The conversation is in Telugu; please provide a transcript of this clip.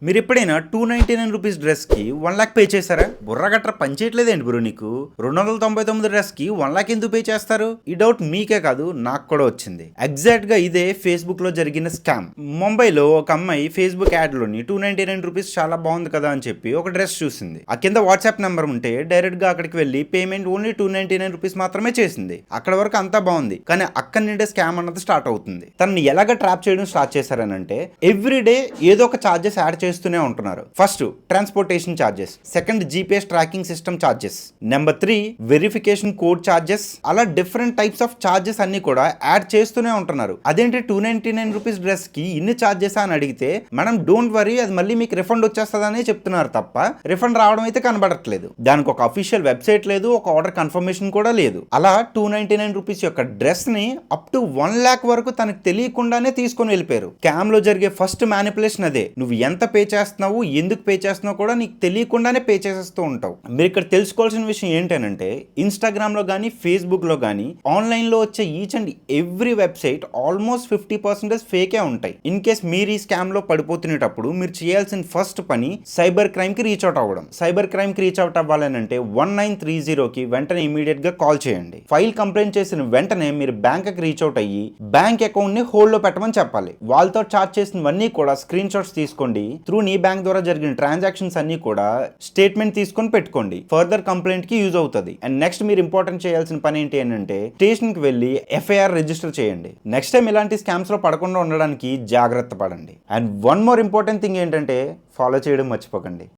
మీరు ఎప్పుడైనా 299 రూపీస్ డ్రెస్కి 1 లక్ష పే చేశారా? బుర్రగట్ర పనిచేయట్లేదేంటి బ్రో నీకు? 299 డ్రెస్కి 1 లక్ష ఎందుకు పే చేస్తారు? ఈ డౌట్ మీకే కాదు నాకు కూడా వచ్చింది. ఎగ్జాక్ట్ గా ఇదే ఫేస్బుక్ లో జరిగిన స్కామ్. ముంబైలో ఒక అమ్మాయి ఫేస్బుక్ యాడ్ లోని 299 రూపీస్ చాలా బాగుంది కదా అని చెప్పి ఒక డ్రెస్ చూసింది. ఆ కింద వాట్సాప్ నెంబర్ ఉంటే డైరెక్ట్ గా అక్కడికి వెళ్ళి పేమెంట్ ఓన్లీ 299 రూపీస్ మాత్రమే చేసింది. అక్కడ వరకు అంతా బాగుంది, కానీ అక్కడి నుండే స్కామ్ అన్నది స్టార్ట్ అవుతుంది. తనని ఎలాగ ట్రాప్ చేయడం స్టార్ట్ చేశారనంటే ఎవ్రీ డే ఏదో ఒక చార్జెస్ యాడ్ చేస్తూనే ఉంటున్నారు. First transportation charges, second GPS tracking system charges, number 3 verification code charges, అలా డిఫరెంట్ టైప్స్ ఆఫ్ చార్జెస్ అన్ని కూడా యాడ్ చేస్తూనే ఉంటున్నారు. అదేంటి 299 రూపీస్ డ్రెస్ కి ఇన్ని చార్జెస్ అని అడిగితే మనం డోంట్ వరీ, అది మళ్ళీ మీకు రిఫండ్ వచ్చేస్తుందని చెప్తున్నారు తప్ప రిఫండ్ రావడం అయితే కనబడట్లేదు. దానికి ఒక అఫీషియల్ వెబ్సైట్ లేదు, ఒక ఆర్డర్ కన్ఫర్మేషన్ కూడా లేదు. అలా 299 రూపీస్ యొక్క డ్రెస్ ని అప్ టు 1 లక్ష వరకు తనకు తెలియకుండానే తీసుకొని వెళ్ళిపోయారు. స్కామ్ లో జరిగే ఫస్ట్ మ్యానిపులేషన్ అదే. నువ్వు ఎంత పే చేస్తున్నావు, ఎందుకు పే చేస్తున్నావు కూడా నీకు తెలియకుండానే పే చేసేస్తూ ఉంటావు. మీరు ఇక్కడ తెలుసుకోవాల్సిన విషయం ఏంటంటే ఇన్స్టాగ్రామ్ లో కానీ ఫేస్బుక్ లో కానీ ఆన్లైన్ లో వచ్చే each and every website almost 50% ఫేకే ఉంటాయి. ఇన్ కేస్ మీరు ఈ స్కామ్ లో పడిపోతున్నప్పుడు మీరు చేయాల్సిన ఫస్ట్ పని సైబర్ క్రైమ్ కి రీచ్ అవుట్ అవ్వడం. సైబర్ క్రైమ్ కి రీచ్ అవుట్ అవ్వాలంటే 1930 కి వెంటనే ఇమీడియట్ గా కాల్ చేయండి. ఫైల్ కంప్లైంట్ చేసిన వెంటనే మీరు బ్యాంక్ కి రీచ్ అవుట్ అయ్యి బ్యాంక్ అకౌంట్ ని హోల్డ్ లో పెట్టమని చెప్పాలి. వాళ్ళతో చార్జ్ చేసినవన్నీ కూడా స్క్రీన్ షాట్స్ తీసుకోండి. త్రూ నీ బ్యాంక్ ద్వారా జరిగిన ట్రాన్సాక్షన్స్ అన్ని కూడా స్టేట్మెంట్ తీసుకొని పెట్టుకోండి. ఫర్దర్ కంప్లైంట్ కి యూజ్ అవుతుంది. అండ్ నెక్స్ట్ మీరు ఇంపార్టెంట్ చేయాల్సిన పని ఏంటి అంటే స్టేషన్ కి వెళ్ళి ఎఫ్ఐఆర్ రిజిస్టర్ చేయండి. నెక్స్ట్ టైం ఇలాంటి స్కామ్స్ లో పడకుండా ఉండడానికి జాగ్రత్త పడండి. And one more important thing ఏంటంటే ఫాలో చేయడం మర్చిపోకండి.